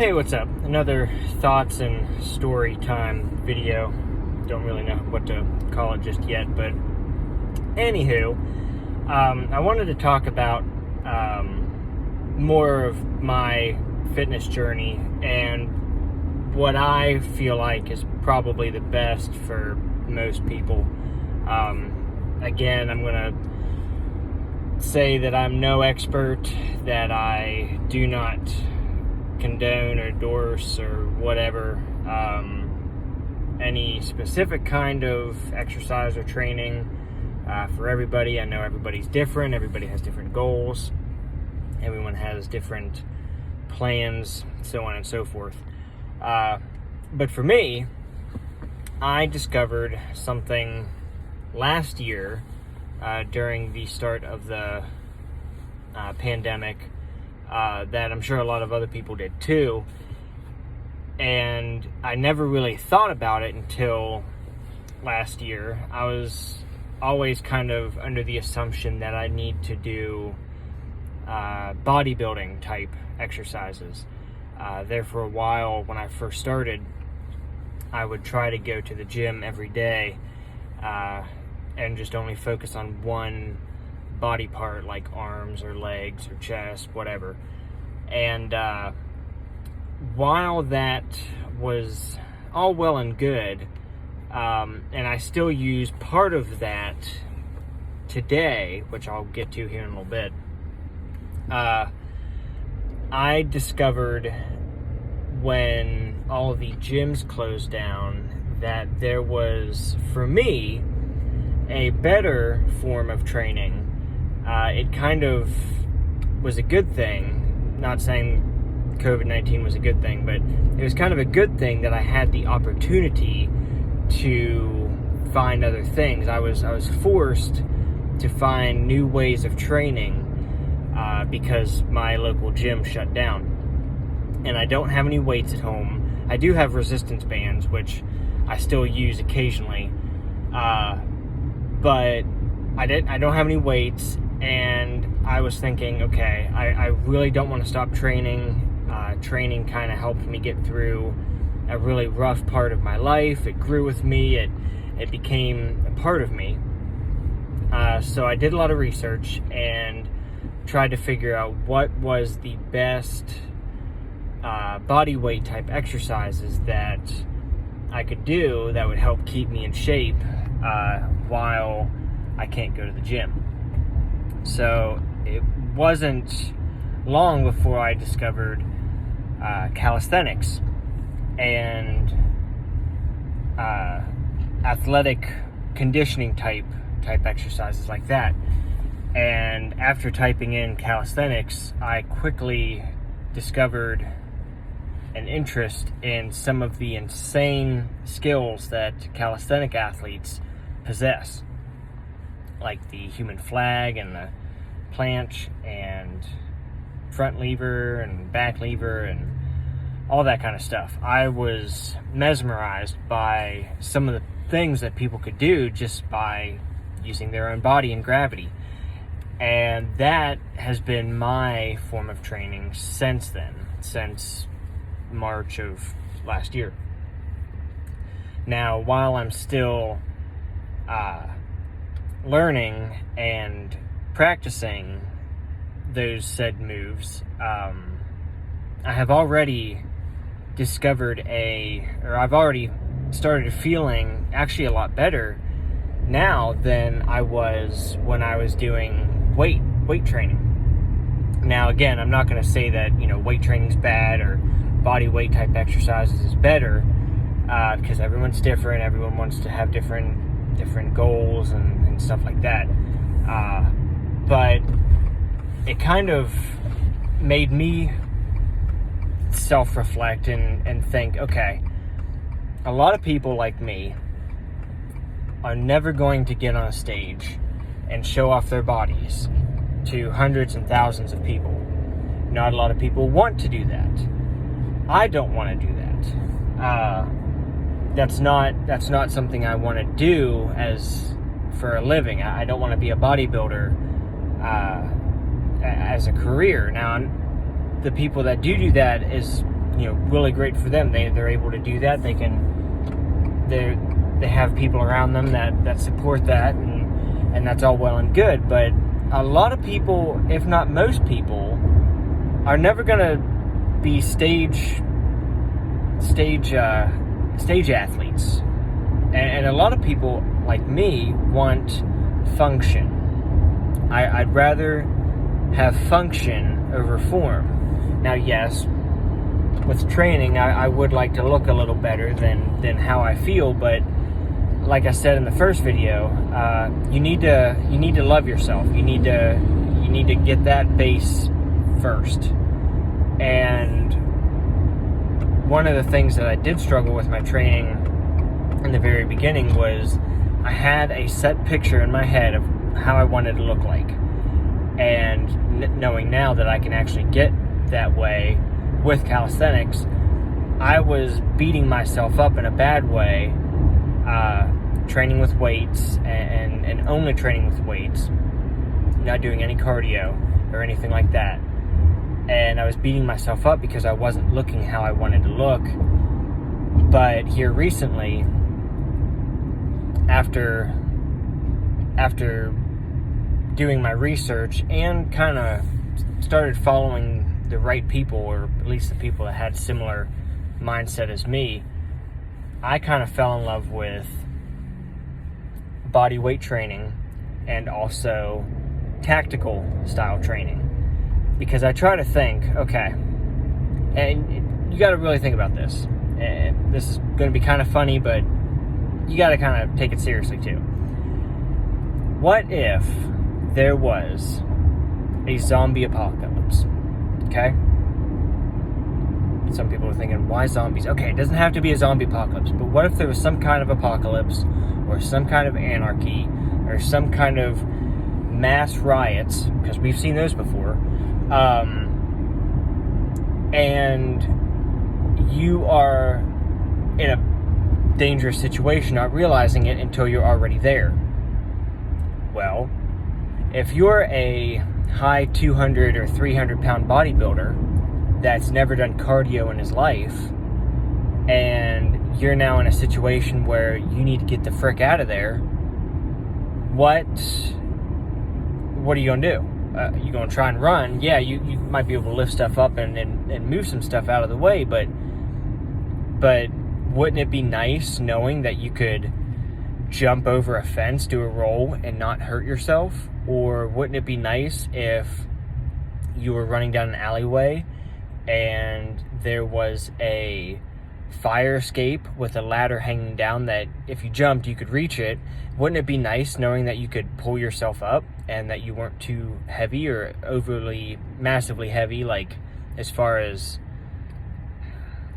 Hey, what's up? Another thoughts and story time video. Don't really know what to call it just yet, but anywho, I wanted to talk about more of my fitness journey and what I feel like is probably the best for most people. Again, I'm going to say that I'm no expert, that I do not condone or endorse or whatever any specific kind of exercise or training for everybody. I know everybody's different. Everybody has different goals. Everyone has different plans, so on and so forth. But for me, I discovered something last year during the start of the pandemic that I'm sure a lot of other people did too. And I never really thought about it until last year. I was always kind of under the assumption that I need to do bodybuilding type exercises. There for a while, when I first started, I would try to go to the gym every day and just only focus on one body part, like arms or legs or chest, whatever. And while that was all well and good, and I still use part of that today, which I'll get to here in a little bit, I discovered when all of the gyms closed down that there was, for me, a better form of training. It kind of was a good thing. Not saying COVID-19 was a good thing, but it was kind of a good thing that I had the opportunity to find other things. I was forced to find new ways of training because my local gym shut down. And I don't have any weights at home. I do have resistance bands, which I still use occasionally. But I don't have any weights, and I was thinking, okay, I really don't want to stop training. Training kind of helped me get through a really rough part of my life. It grew with me. It became a part of me. So I did a lot of research and tried to figure out what was the best body weight type exercises that I could do that would help keep me in shape while I can't go to the gym. So it wasn't long before I discovered calisthenics and athletic conditioning type exercises like that. And after typing in calisthenics, I quickly discovered an interest in some of the insane skills that calisthenic athletes possess, like the human flag and the planche and front lever and back lever and all that kind of stuff. I was mesmerized by some of the things that people could do just by using their own body and gravity. And that has been my form of training since then, since March of last year. Now, while I'm still learning and practicing those said moves, I have already discovered I've already started feeling actually a lot better now than I was when I was doing weight training. Now, again, I'm not going to say that, weight training's bad or body weight type exercises is better, because everyone's different. Everyone wants to have different goals and stuff like that. But it kind of made me self-reflect and think, okay, a lot of people like me are never going to get on a stage and show off their bodies to hundreds and thousands of people. Not a lot of people want to do that. I don't want to do that. That's not something I want to do for a living. I don't want to be a bodybuilder as a career. Now, the people that do that is really great for them. They're able to do that. They have people around them that support that, and that's all well and good. But a lot of people, if not most people, are never gonna be stage athletes, and a lot of people like me want function. I'd rather have function over form. Now, yes, with training, I would like to look a little better than how I feel, but like I said in the first video, you need to love yourself. You need to get that base first. And one of the things that I did struggle with my training in the very beginning was I had a set picture in my head of how I wanted to look like. And knowing now that I can actually get that way with calisthenics, I was beating myself up in a bad way, training with weights and only training with weights, not doing any cardio or anything like that. And I was beating myself up because I wasn't looking how I wanted to look. But here recently, after doing my research and kind of started following the right people, or at least the people that had similar mindset as me, I kind of fell in love with body weight training and also tactical style training. Because I try to think, okay, and you got to really think about this. And this is going to be kind of funny, but you got to kind of take it seriously too. What if there was a zombie apocalypse? Okay? Some people are thinking, why zombies? Okay, it doesn't have to be a zombie apocalypse, but what if there was some kind of apocalypse, or some kind of anarchy, or some kind of mass riots, because we've seen those before, and you are in a dangerous situation, not realizing it until you're already there. Well, if you're a high 200 or 300 pound bodybuilder that's never done cardio in his life, and you're now in a situation where you need to get the frick out of there, what are you going to do? You going to try and run? Yeah, you might be able to lift stuff up and move some stuff out of the way, but wouldn't it be nice knowing that you could jump over a fence, do a roll, and not hurt yourself? Or wouldn't it be nice if you were running down an alleyway and there was a fire escape with a ladder hanging down that if you jumped you could reach it? Wouldn't it be nice knowing that you could pull yourself up and that you weren't too heavy or overly massively heavy, like as far as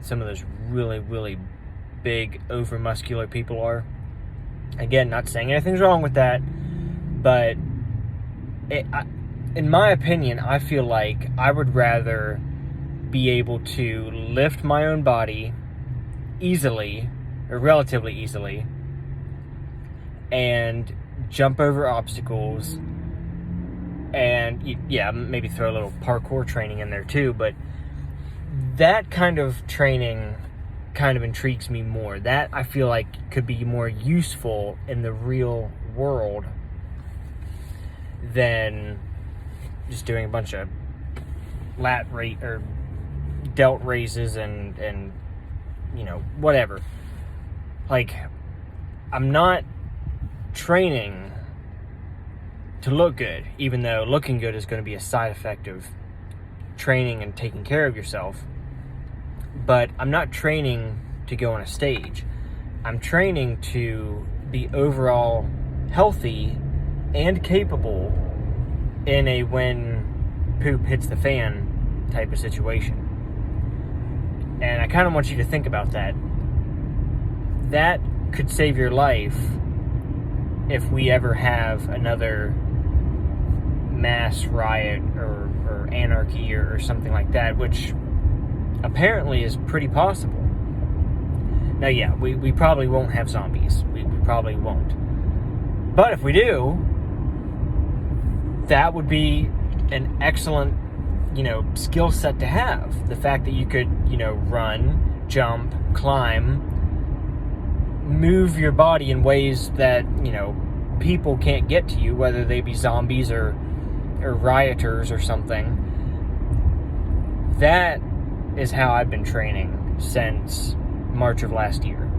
some of those really, really big over muscular people are? Again, not saying anything's wrong with that, but in my opinion, I feel like I would rather be able to lift my own body easily, or relatively easily, and jump over obstacles, and yeah, maybe throw a little parkour training in there too, but that kind of training kind of intrigues me more. That I feel like could be more useful in the real world than just doing a bunch of delt raises and whatever. Like, I'm not training to look good, even though looking good is going to be a side effect of training and taking care of yourself. But I'm not training to go on a stage. I'm training to be overall healthy and capable in a when poop hits the fan type of situation. And I kind of want you to think about that. That could save your life if we ever have another mass riot or anarchy or something like that, which apparently is pretty possible. Now, yeah, we probably won't have zombies. We probably won't. But if we do, that would be an excellent skill set to have. The fact that you could, run, jump, climb, move your body in ways that, people can't get to you, whether they be zombies or rioters or something. That is how I've been training since March of last year.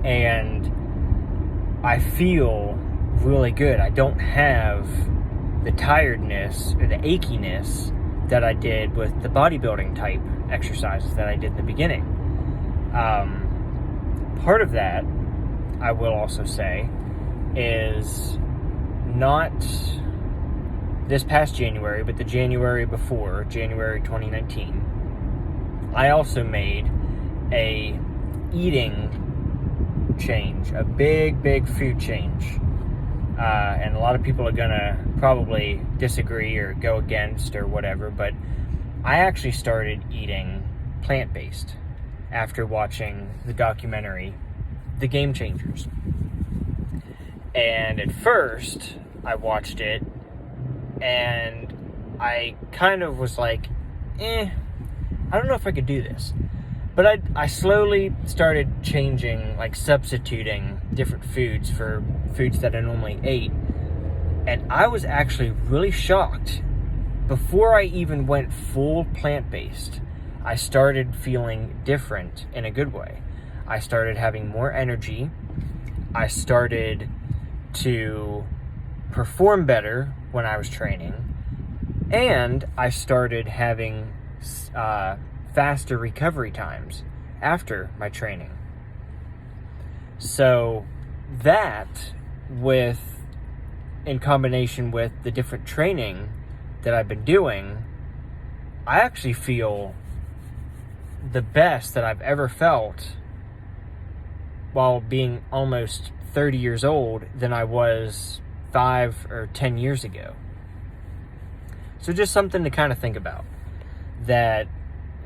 And I feel really good. I don't have the tiredness or the achiness that I did with the bodybuilding type exercises that I did in the beginning. Part of that, I will also say, is not this past January, but the January before, January 2019, I also made a eating change, a big food change. And a lot of people are gonna probably disagree or go against or whatever, but I actually started eating plant-based after watching the documentary, The Game Changers. And at first, I watched it, and I kind of was like, I don't know if I could do this. But I slowly started changing, like substituting different foods for foods that I normally ate. And I was actually really shocked. Before I even went full plant-based, I started feeling different in a good way. I started having more energy. I started to perform better when I was training. And I started having faster recovery times after my training. So that, in combination with the different training that I've been doing, I actually feel the best that I've ever felt while being almost 30 years old than I was 5 or 10 years ago. So just something to kind of think about, that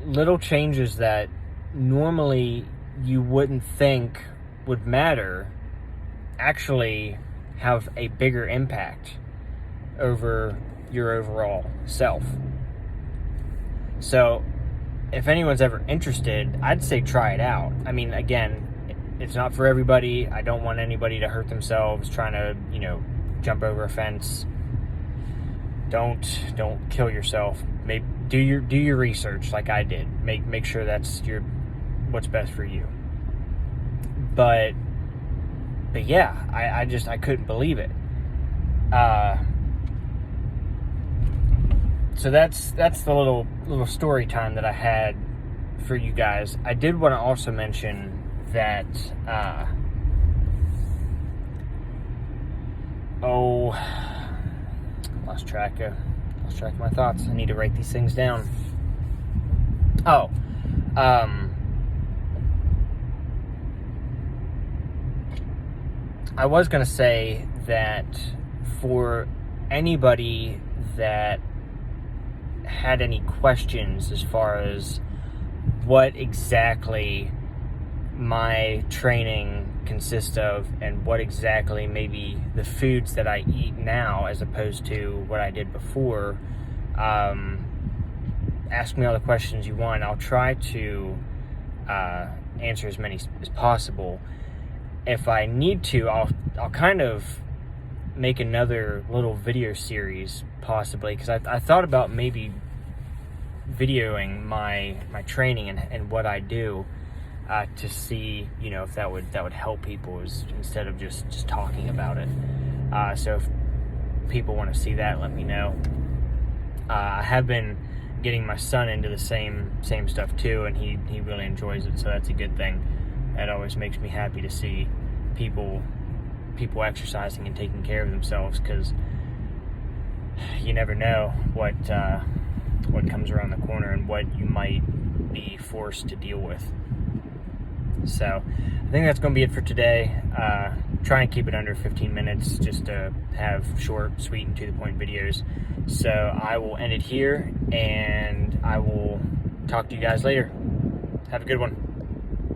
little changes that normally you wouldn't think would matter actually have a bigger impact over your overall self. So if anyone's ever interested, I'd say try it out. I mean, again, it's not for everybody. I don't want anybody to hurt themselves trying to, jump over a fence. Don't kill yourself. Maybe do your research like I did. Make sure that's what's best for you. But yeah, I couldn't believe it. So that's the little story time that I had for you guys. I did want to also mention that lost track of my thoughts. I need to write these things down. I was going to say that for anybody that had any questions as far as what exactly my training consists of and what exactly maybe the foods that I eat now as opposed to what I did before, ask me all the questions you want. I'll try to answer as many as possible. If I need to, I'll kind of make another little video series possibly, because I thought about maybe videoing my training and what I do to see, if that would help people instead of just talking about it. So if people want to see that, let me know. I have been getting my son into the same stuff too, and he really enjoys it, so that's a good thing. That always makes me happy to see people exercising and taking care of themselves, because you never know what comes around the corner and what you might be forced to deal with. So I think that's going to be it for today. Try and keep it under 15 minutes just to have short, sweet, and to the point videos. So I will end it here, and I will talk to you guys later. Have a good one.